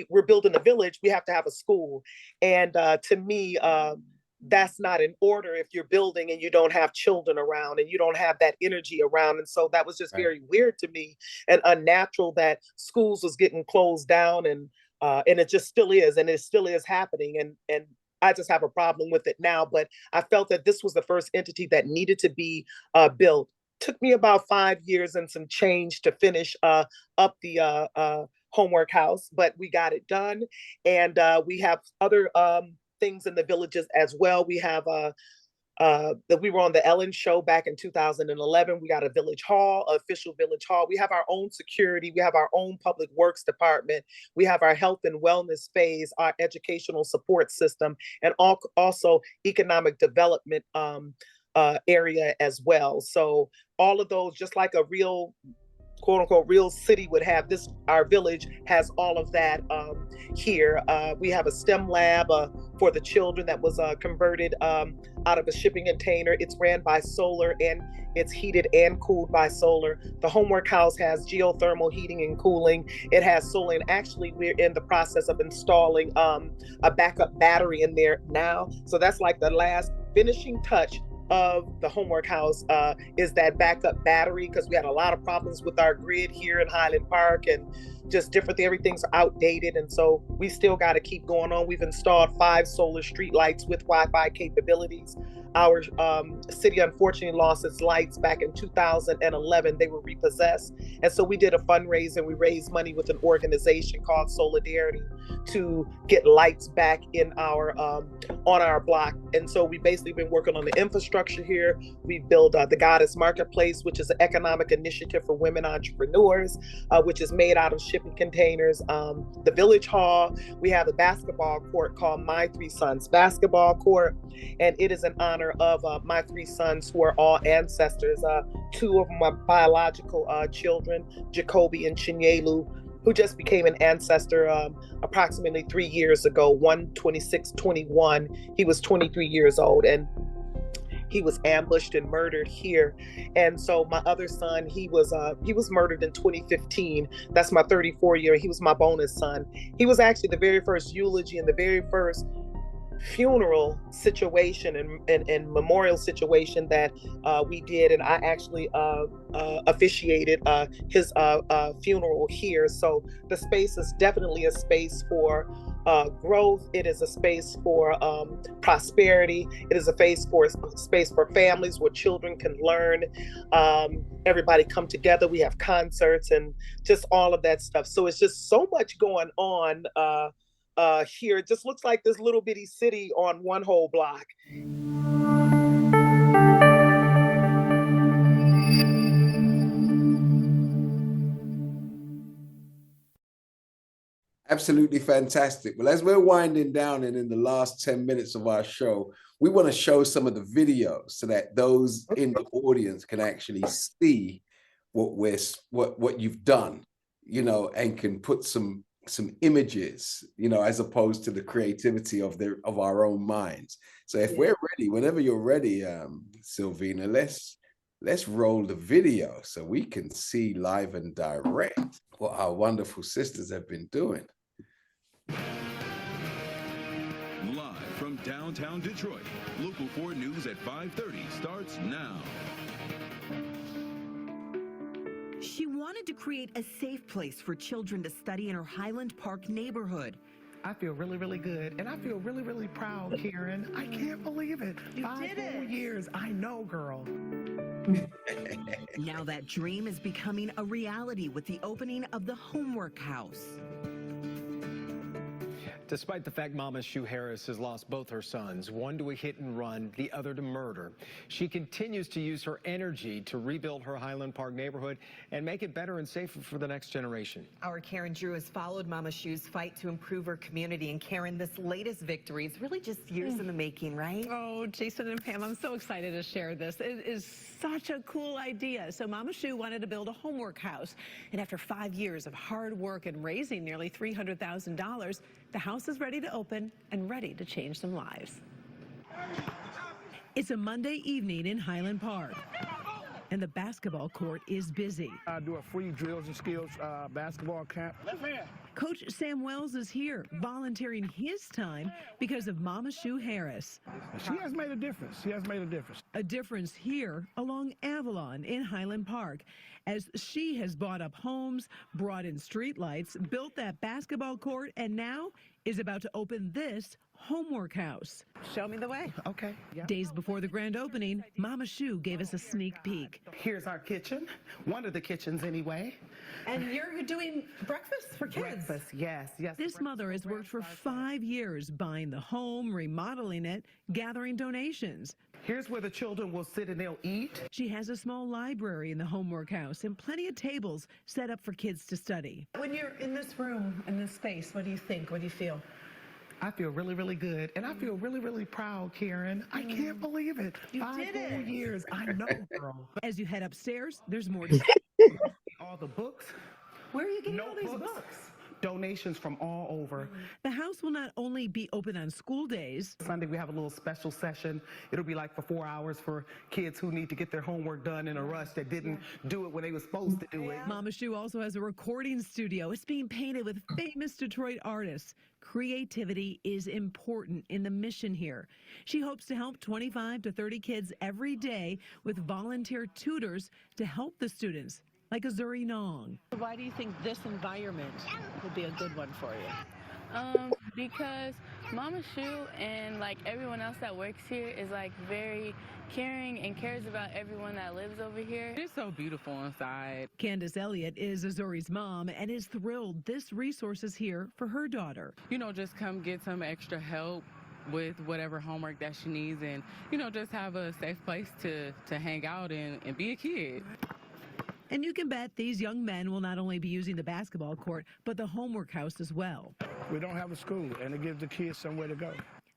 we're building a village, we have to have a school. And to me, that's not in order if you're building and you don't have children around and you don't have that energy around. And so that was just Right. very weird to me and unnatural that schools was getting closed down and it just still is, and it still is happening. And I just have a problem with it now. But I felt that this was the first entity that needed to be built. Took me about 5 years and some change to finish up the homework house, but we got it done. And we have other things in the villages as well. We have that we were on the Ellen show back in 2011. We got a village hall, official village hall. We have our own security. We have our own public works department. We have our health and wellness phase, our educational support system, and also economic development area as well. So all of those, just like a real quote unquote real city would have, this our village has all of that here. We have a STEM lab for the children that was converted out of a shipping container. It's ran by solar and it's heated and cooled by solar. The homework house has geothermal heating and cooling. It has solar, and actually we're in the process of installing a backup battery in there now. So that's like the last finishing touch of the homework house, is that backup battery, because we had a lot of problems with our grid here in Highland Park and just different, everything's outdated. And so we still got to keep going on. We've installed 5 solar street lights with Wi-Fi capabilities. Our city unfortunately lost its lights back in 2011. They were repossessed. And so we did a fundraiser. We raised money with an organization called Solidarity to get lights back in our on our block. And so we basically been working on the infrastructure here. We built the Goddess Marketplace, which is an economic initiative for women entrepreneurs, which is made out of shipping containers. The Village Hall, we have a basketball court called My Three Sons Basketball Court, and it is in honor of my 3 sons who are all ancestors. 2 of my biological children, Jacoby and Chinyelu, who just became an ancestor approximately 3 years ago. One 26, 21. He was 23 years old, and he was ambushed and murdered here. And so my other son, he was murdered in 2015. That's my 34-year. He was my bonus son. He was actually the very first eulogy and the very first funeral situation and memorial situation that we did, and I actually officiated his funeral here. So the space is definitely a space for growth. It is a space for prosperity. It is a space for families where children can learn. Everybody come together. We have concerts and just all of that stuff. So it's just so much going on here. It just looks like this little bitty city on one whole block. Absolutely fantastic. Well, as we're winding down and in the last 10 minutes of our show, we want to show some of the videos so that those in the audience can actually see what you've done, and can put some images, as opposed to the creativity of our own minds. So if we're ready, whenever you're ready, Silvina, let's roll the video so we can see live and direct what our wonderful sisters have been doing. Live from downtown Detroit, Local 4 News at 5:30 starts now. She wanted to create a safe place for children to study in her Highland Park neighborhood. I feel really, really good. And I feel really, really proud, Karen. I can't believe it. You 5 did whole it. years. I know, girl. Now that dream is becoming a reality with the opening of the Homework House. Despite the fact Mama Sue Harris has lost both her sons, one to a hit and run, the other to murder, she continues to use her energy to rebuild her Highland Park neighborhood and make it better and safer for the next generation. Our Karen Drew has followed Mama Shue's fight to improve her community. And Karen, this latest victory is really just years in the making, right? Oh, Jason and Pam, I'm so excited to share this. It is such a cool idea. So Mama Shue wanted to build a homework house. And after 5 years of hard work and raising nearly $300,000, the house is ready to open and ready to change some lives. It's a Monday evening in Highland Park, and the basketball court is busy. I do a free drills and skills basketball camp. Coach Sam Wells is here, volunteering his time because of Mama Shu Harris. She has made a difference. She has made a difference. A difference here along Avalon in Highland Park, as she has bought up homes, brought in streetlights, built that basketball court, and now is about to open this homework house. Show me the way. Okay. Yeah. Days before the grand opening, Mama Shu gave us a sneak peek. Here's our kitchen. One of the kitchens anyway. And you're doing breakfast for kids. Breakfast, yes, yes. This mother has worked for 5 years buying the home, remodeling it, gathering donations. Here's where the children will sit and they'll eat. She has a small library in the homework house and plenty of tables set up for kids to study. When you're in this room, in this space, what do you think? What do you feel? I feel really, really good. And I feel really, really proud, Karen. I can't believe it. You 5 did whole it. years. I know, girl. As you head upstairs, there's more to All the books, Where are you getting all these notebooks, books? donations from all over. The house will not only be open on school days, Sunday, we have a little special session. It'll be like for 4 hours for kids who need to get their homework done in a rush that didn't do it when they were supposed to do it. Mama Shu also has a recording studio. It's being painted with famous Detroit artists. Creativity is important in the mission here. She hopes to help 25 to 30 kids every day with volunteer tutors to help the students, like Azuri Nong. Why do you think this environment would be a good one for you? Because Mama Shu and like everyone else that works here is like very caring and cares about everyone that lives over here. It's so beautiful inside. Candace Elliott is Azuri's mom and is thrilled this resource is here for her daughter. You know, just come get some extra help with whatever homework that she needs and, you know, just have a safe place to hang out and be a kid. And you can bet these young men will not only be using the basketball court, but the homework house as well. We don't have a school, and it gives the kids somewhere to go.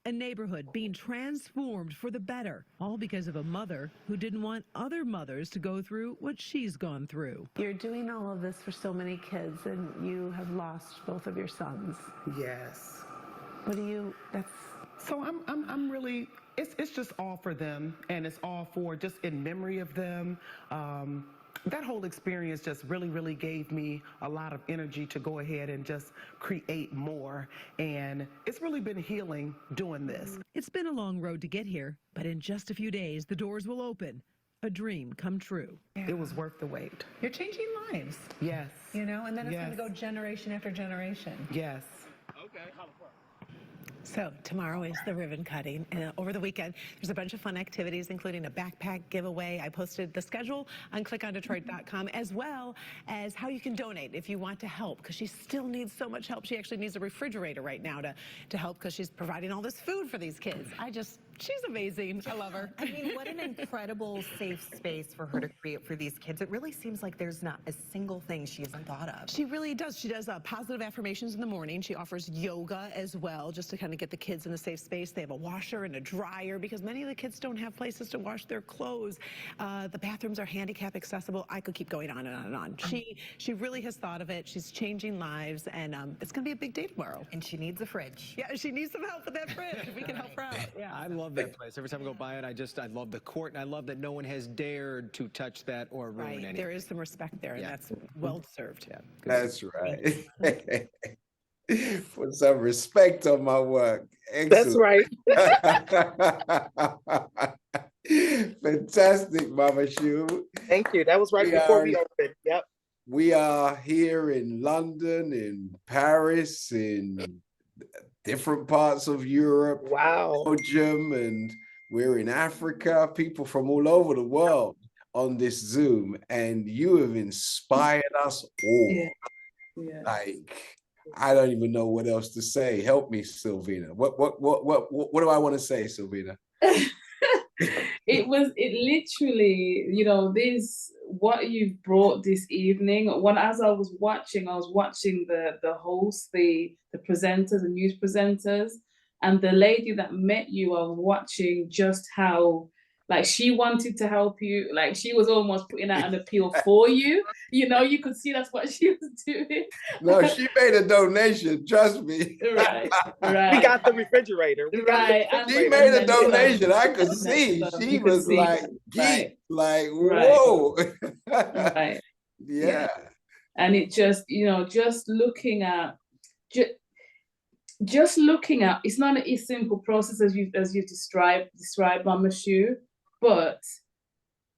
A neighborhood being transformed for the better, all because of a mother who didn't want other mothers to go through what she's gone through. You're doing all of this for so many kids, and you have lost both of your sons. Yes. So I'm really, it's just all for them, and it's all for just in memory of them. That whole experience just really, really gave me a lot of energy to go ahead and just create more. And it's really been healing doing this. It's been a long road to get here, but in just a few days, the doors will open. A dream come true. It was worth the wait. You're changing lives, Yes. you know, and then it's Yes. going to go generation after generation. Yes. So tomorrow is the ribbon cutting, and over the weekend there's a bunch of fun activities, including a backpack giveaway. I posted the schedule on clickondetroit.com, as well as how you can donate if you want to help, because she still needs so much help. She actually needs a refrigerator right now to help, because she's providing all this food for these kids. She's amazing. I love her. I mean, what an incredible safe space for her to create for these kids. It really seems like there's not a single thing she hasn't thought of. She really does. She does positive affirmations in the morning. She offers yoga as well, just to kind of get the kids in a safe space. They have a washer and a dryer, because many of the kids don't have places to wash their clothes. The bathrooms are handicap accessible. I could keep going on and on and on. She really has thought of it. She's changing lives, and it's going to be a big day tomorrow. And she needs a fridge. Yeah, she needs some help with that fridge. We can help her out. Yeah. I love that place. Every time I go by it, I love the court, and I love that no one has dared to touch that or ruin Right. anything. There is some respect there, and Yeah. that's well deserved. Yeah. That's right. Put some respect on my work. That's Excellent. right. Fantastic, Mama Shu. Thank you. That was right before we opened. Yep. We are here in London, in Paris, in different parts of Europe, Wow. Belgium, and we're in Africa, people from all over the world on this Zoom, and you have inspired us all. Yeah. Like, I don't even know what else to say. Help me, Sylvina. What do I want to say, Sylvina? It literally, you know, what you've brought this evening. As I was watching the hosts, the presenters, the news presenters, and the lady that met you. I was watching just how, like, she wanted to help you. Like, she was almost putting out an appeal for you. You know, you could see that's what she was doing. No, she made a donation. Trust me. Right. We got the refrigerator. Right. She made a donation. I could see. She was like, geek, like, whoa. Right. Yeah. And it just, you know, just looking at just looking at, it's not a simple process as you describe Mama Shu, but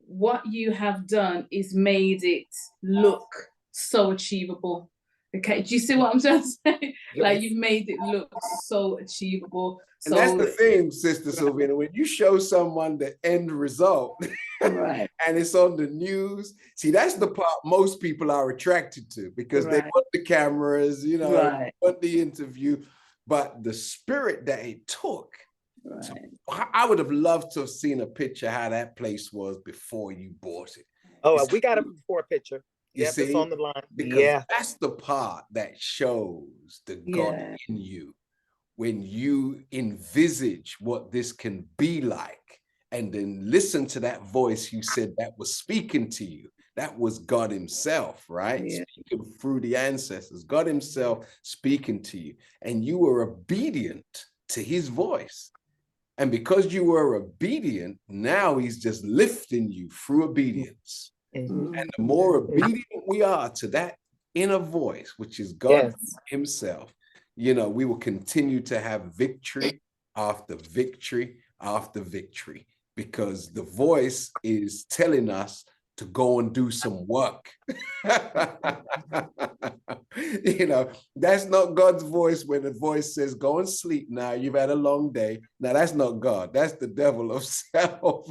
what you have done is made it look so achievable. Okay, do you see what I'm trying to say? Like, you've made it look so achievable. And that's the thing, Sister Sylvina, when you show someone the end result, right, and it's on the news, see, that's the part most people are attracted to, because they want the cameras, you know, they want the interview, but the spirit that it took. So I would have loved to have seen a picture how that place was before you bought it. Oh, we got a before picture. Yep, it's on the line. Because that's the part that shows the God in you. When you envisage what this can be like, and then listen to that voice you said that was speaking to you. That was God himself, right? Yeah. Speaking through the ancestors, God himself speaking to you. And you were obedient to his voice. And because you were obedient, now he's just lifting you through obedience. Mm-hmm. And the more obedient we are to that inner voice, which is God himself, you know, we will continue to have victory after victory after victory, because the voice is telling us to go and do some work. You know, that's not God's voice when the voice says, go and sleep now, you've had a long day. Now, that's not God. That's the devil of self.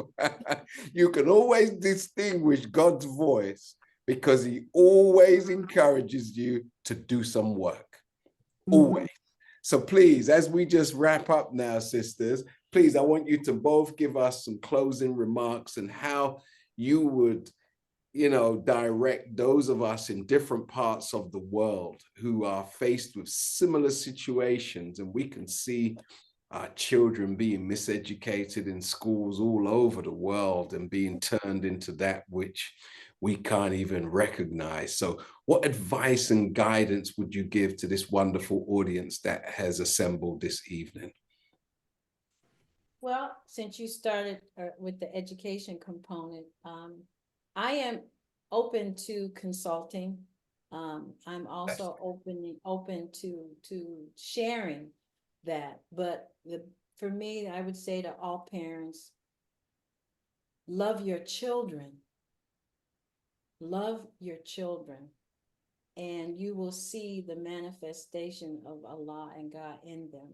You can always distinguish God's voice because he always encourages you to do some work. Always. So please, as we just wrap up now, sisters, please, I want you to both give us some closing remarks and how you would, you know, direct those of us in different parts of the world who are faced with similar situations. And we can see our children being miseducated in schools all over the world and being turned into that which we can't even recognize. So what advice and guidance would you give to this wonderful audience that has assembled this evening? Well, since you started with the education component, I am open to consulting. I'm also open to sharing that. But for me, I would say to all parents, love your children. Love your children, and you will see the manifestation of Allah and God in them.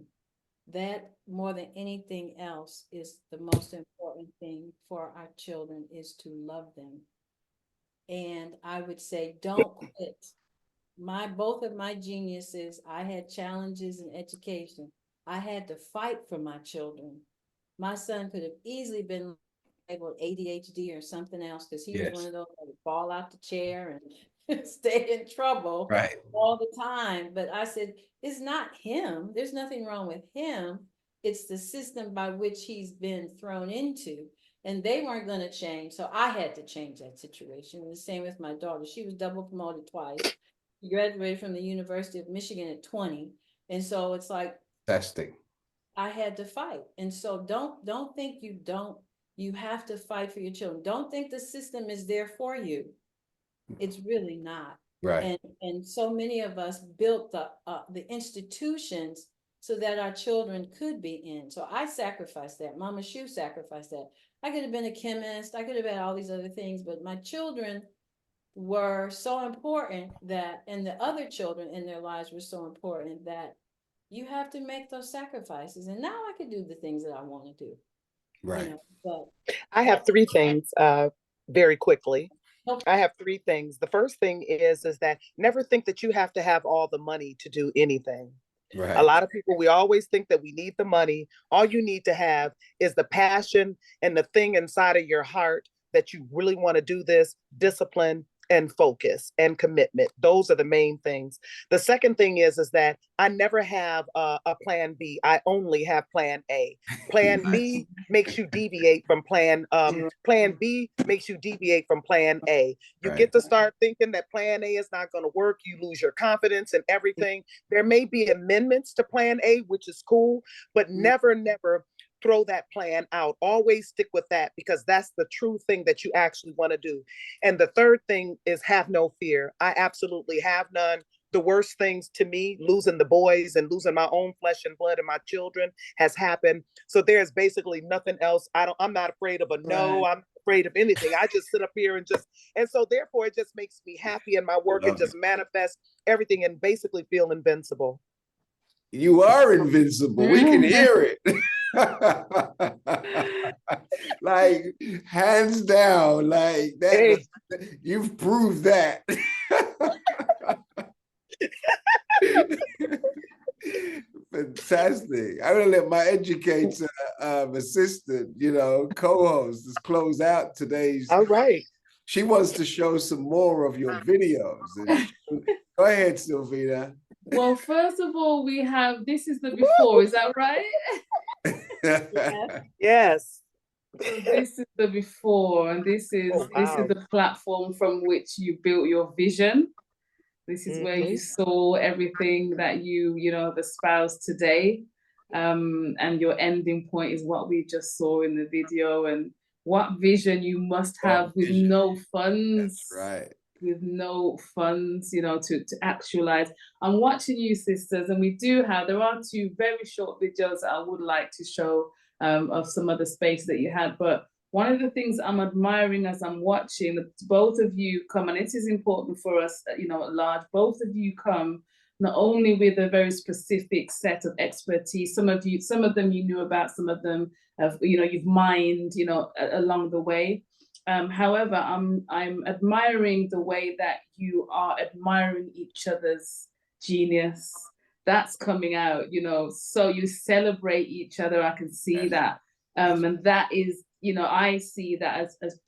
That, more than anything else, is the most important thing for our children, is to love them. And I would say, don't quit. Both of my geniuses, I had challenges in education. I had to fight for my children. My son could have easily been labeled ADHD or something else, because he was one of those that would fall out the chair and stay in trouble all the time. But I said, it's not him. There's nothing wrong with him. It's the system by which he's been thrown into. And they weren't going to change. So I had to change that situation. And the same with my daughter. She was double promoted twice. She graduated from the University of Michigan at 20. And so it's like, fantastic. I had to fight. And so don't think you have to fight for your children. Don't think the system is there for you. It's really not. Right. And so many of us built the institutions so that our children could be in. So I sacrificed that. Mama Shu sacrificed that. I could have been a chemist. I could have had all these other things, but my children were so important that, and the other children in their lives were so important that you have to make those sacrifices. And now I can do the things that I want to do. Right. You know, but I have three things very quickly. I have three things. The first thing is that never think that you have to have all the money to do anything. Right. A lot of people, we always think that we need the money. All you need to have is the passion and the thing inside of your heart that you really want to do this, discipline and focus and commitment. Those are the main things. The second thing is that I never have a plan B. I only have plan A. Plan B makes you deviate from plan B makes you deviate from plan A. You get to start thinking that plan A is not going to work. You lose your confidence and everything. There may be amendments to plan A, which is cool, but never throw that plan out. Always stick with that, because that's the true thing that you actually want to do. And the third thing is have no fear. I absolutely have none. the worst things to me, losing the boys and losing my own flesh and blood and my children, has happened. So there's basically nothing else. I'm not afraid of a no. I'm afraid of anything. I just sit up here and so therefore it just makes me happy in my work and just manifest everything and basically feel invincible. You are invincible. We can hear it. Like, hands down, like that. Hey. You've proved that. Fantastic. I'm gonna let my educator assistant, co-host, just close out today's. All right. She wants to show some more of your videos. Go ahead, Sylvina. Well, first of all, we have, this is the before, is that right? Yes. So this is the before, and this is the platform from which you built your vision. This is where you saw everything that you espouse today. And your ending point is what we just saw in the video, and what vision you must have with no funds. That's right. With no funds, to actualize. I'm watching you, sisters, and there are 2 very short videos that I would like to show of some of the space that you had. But one of the things I'm admiring as I'm watching, that both of you come, and it is important for us, at large, both of you come not only with a very specific set of expertise. Some of them you knew about, some of them you've mined, along the way. However, I'm admiring the way that you are admiring each other's genius. That's coming out, so you celebrate each other. I can see that. And that is, I see that as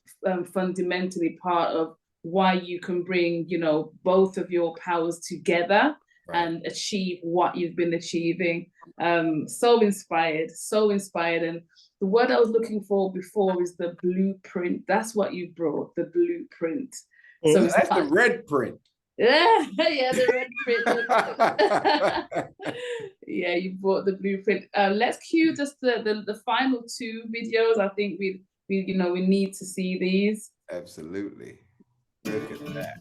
fundamentally part of why you can bring, both of your powers together and achieve what you've been achieving. So inspired. And the word I was looking for before is the blueprint. That's what you brought, the blueprint. So that's the red print. Yeah, the red print. Yeah, you brought the blueprint. Let's cue just the final 2 videos. I think we need to see these. Absolutely. Look at that.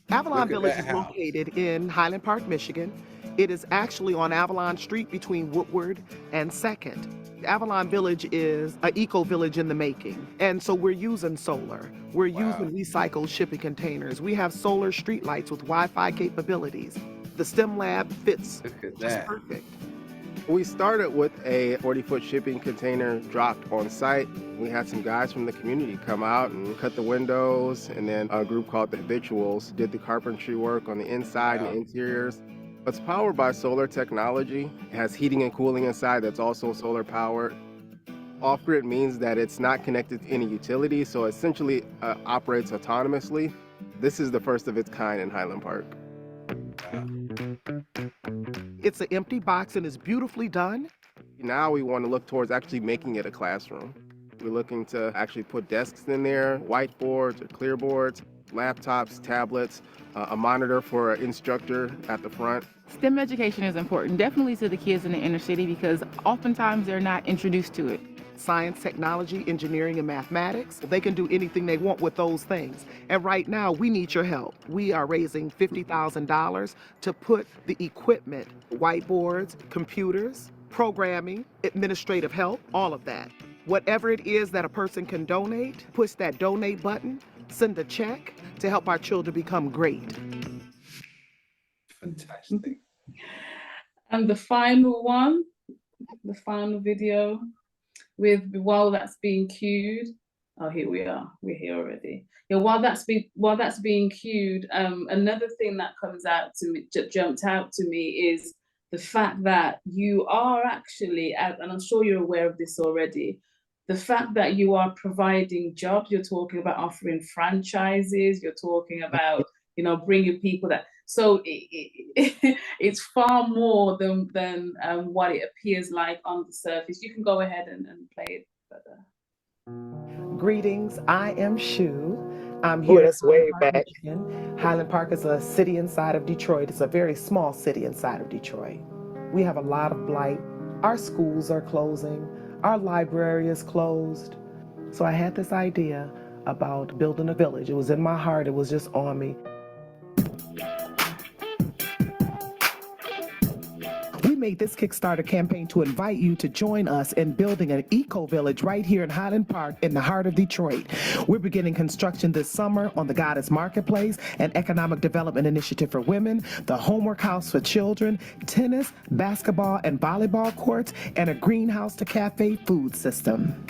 Avalon Village is located in Highland Park, Michigan. It is actually on Avalon Street between Woodward and 2nd. Avalon Village is an eco-village in the making. And so we're using solar. We're using recycled shipping containers. We have solar streetlights with Wi-Fi capabilities. The STEM lab fits just perfect. We started with a 40-foot shipping container dropped on site. We had some guys from the community come out and cut the windows, and then a group called the Habituals did the carpentry work on the inside and interiors. It's powered by solar technology. It has heating and cooling inside that's also solar powered. Off-grid means that it's not connected to any utility, so essentially operates autonomously. This is the first of its kind in Highland Park. It's an empty box and it's beautifully done. Now we want to look towards actually making it a classroom. We're looking to actually put desks in there, whiteboards or clearboards, laptops, tablets, a monitor for an instructor at the front. STEM education is important, definitely to the kids in the inner city, because oftentimes they're not introduced to it. Science, technology, engineering, and mathematics. They can do anything they want with those things. And right now, we need your help. We are raising $50,000 to put the equipment, whiteboards, computers, programming, administrative help, all of that. Whatever it is that a person can donate, push that donate button, send a check to help our children become great. Fantastic. And the final one, the final video, while that's being queued. Oh, here we are. We're here already. Yeah, while that's being queued, another thing that jumped out to me is the fact that you are actually, and I'm sure you're aware of this already, the fact that you are providing jobs. You're talking about offering franchises. You're talking about, bringing people that. So it's far more than what it appears like on the surface. You can go ahead and play it further. Greetings, I am Shu. I'm here in Highland Park, Michigan. Highland Park is a city inside of Detroit. It's a very small city inside of Detroit. We have a lot of blight. Our schools are closing. Our library is closed. So I had this idea about building a village. It was in my heart. It was just on me. We made this Kickstarter campaign to invite you to join us in building an eco-village right here in Highland Park in the heart of Detroit. We're beginning construction this summer on the Goddess Marketplace, an economic development initiative for women, the homework house for children, tennis, basketball, and volleyball courts, and a greenhouse to cafe food system.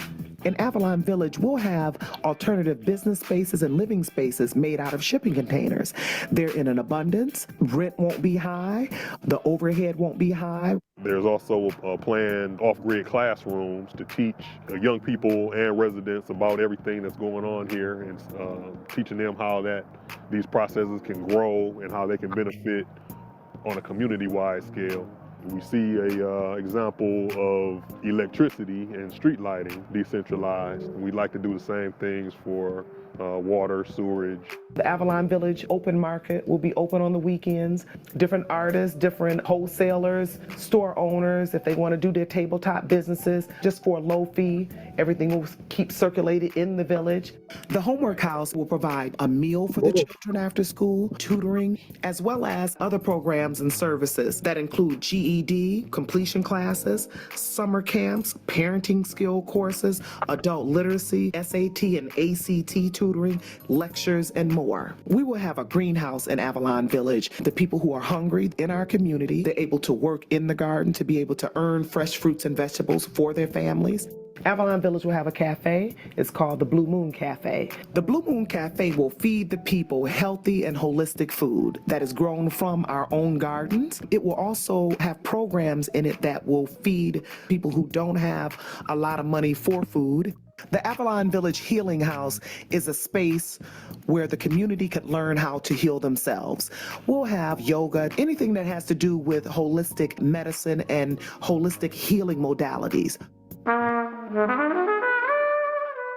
In Avalon Village, we'll have alternative business spaces and living spaces made out of shipping containers. They're in an abundance. Rent won't be high. The overhead won't be high. There's also planned off-grid classrooms to teach young people and residents about everything that's going on here, and teaching them how these processes can grow and how they can benefit on a community-wide scale. We see a example of electricity and street lighting decentralized. We'd like to do the same things for water, sewerage. The Avalon Village Open Market will be open on the weekends. Different artists, different wholesalers, store owners, if they want to do their tabletop businesses, just for a low fee, everything will keep circulated in the village. The Homework House will provide a meal for the children after school, tutoring, as well as other programs and services that include GED, completion classes, summer camps, parenting skill courses, adult literacy, SAT and ACT tutoring, lectures, and more. We will have a greenhouse in Avalon Village. The people who are hungry in our community, they're able to work in the garden to be able to earn fresh fruits and vegetables for their families. Avalon Village will have a cafe. It's called the Blue Moon Cafe. The Blue Moon Cafe will feed the people healthy and holistic food that is grown from our own gardens. It will also have programs in it that will feed people who don't have a lot of money for food. The Avalon Village Healing House is a space where the community can learn how to heal themselves. We'll have yoga, anything that has to do with holistic medicine and holistic healing modalities.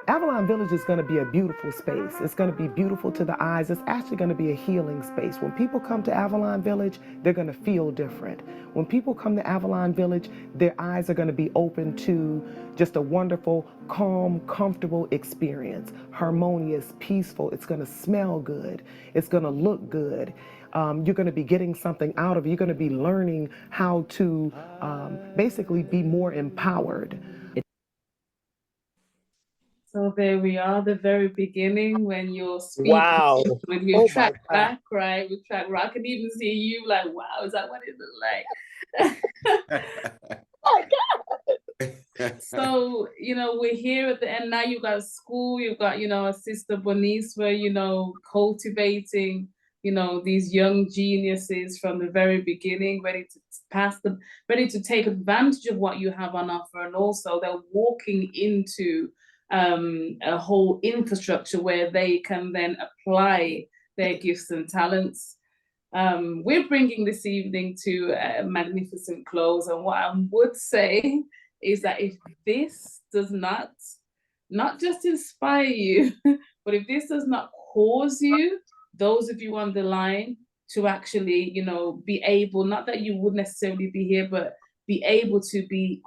Avalon Village is going to be a beautiful space. It's going to be beautiful to the eyes. It's actually going to be a healing space. When people come to Avalon Village, they're going to feel different. When people come to Avalon Village, their eyes are going to be open to just a wonderful, calm, comfortable experience. Harmonious, peaceful. It's going to smell good. It's going to look good. You're going to be getting something out of it. You're going to be learning how to basically be more empowered. So there we are, the very beginning when you're speaking. Wow. When we track back, right? We track back. I can even see you like, wow, is that what it looked like? Oh my God. So, we're here at the end. Now you've got school, you've got, a Sister Bernice where, cultivating, these young geniuses from the very beginning, ready to take advantage of what you have on offer. And also they're walking into a whole infrastructure where they can then apply their gifts and talents. We're bringing this evening to a magnificent close. And what I would say is that if this does not just inspire you, but if this does not cause you, those of you on the line, to actually, be able, not that you would necessarily be here, but be able to be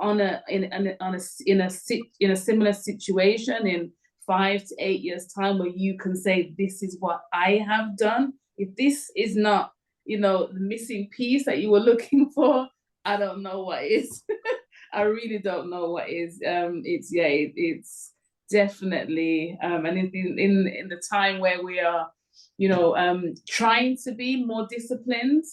in a similar situation in 5 to 8 years time, where you can say, this is what I have done. If this is not, the missing piece that you were looking for, I don't know what is. I really don't know what is. It's definitely, and in the time where we are, trying to be more disciplined.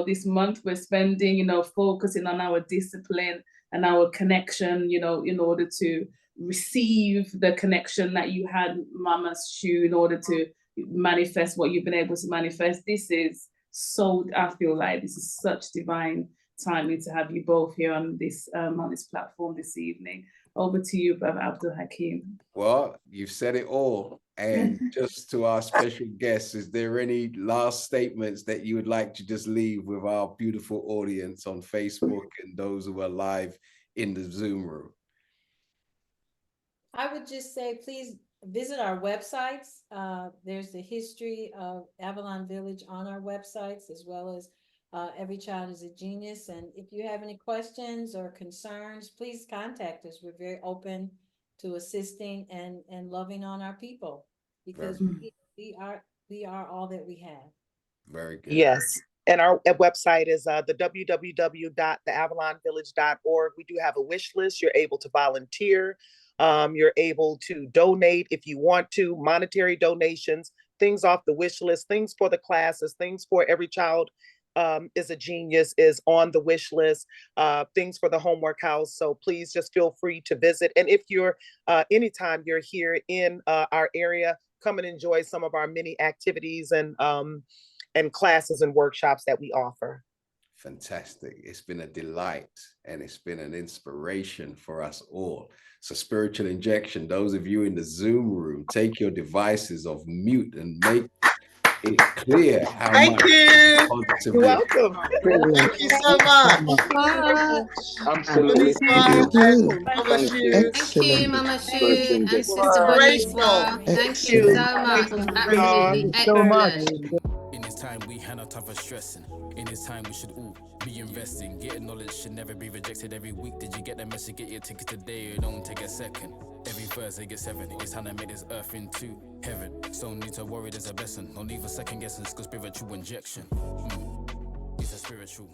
This month we're spending, focusing on our discipline and our connection, in order to receive the connection that you had, Mama Shu, in order to manifest what you've been able to manifest. I feel like this is such divine timing to have you both here on this platform this evening. Over to you, Brother Abdul Hakim. Well, you've said it all. And just to our special guests, is there any last statements that you would like to just leave with our beautiful audience on Facebook and those who are live in the Zoom room? I would just say, please visit our websites. There's the history of Avalon Village on our websites, as well as Every Child is a Genius. And if you have any questions or concerns, please contact us. We're very open to assisting and loving on our people, because we are all that we have. Very good. Yes. And our website is the www.theavalonvillage.org. We do have a wish list. You're able to volunteer. You're able to donate if you want to, monetary donations, things off the wish list, things for the classes, things for Every Child is a Genius is on the wish list, things for the homework house. So please just feel free to visit. And if you're, anytime you're here in our area, come and enjoy some of our many activities and classes and workshops that we offer. Fantastic. It's been a delight and it's been an inspiration for us all. So spiritual injection, those of you in the Zoom room, take your devices off mute and make it clear how Thank much you. positive. You're welcome. Thank you so much. Absolutely. Thank you, Mama Shu. Thank you, Mama Shu and Sister Bonnie as well. Thank you so much. Absolutely excellent. In this time, we hand out time for stressing. In this time, we should all be investing. Getting knowledge should never be rejected. Every week, did you get that message? Get your ticket today. It don't take a second. Every Thursday, get 7. It's time to make this earth into heaven. So need to worry, there's a blessing. No need for second guessing. It's 'cause spiritual injection. It's a spiritual.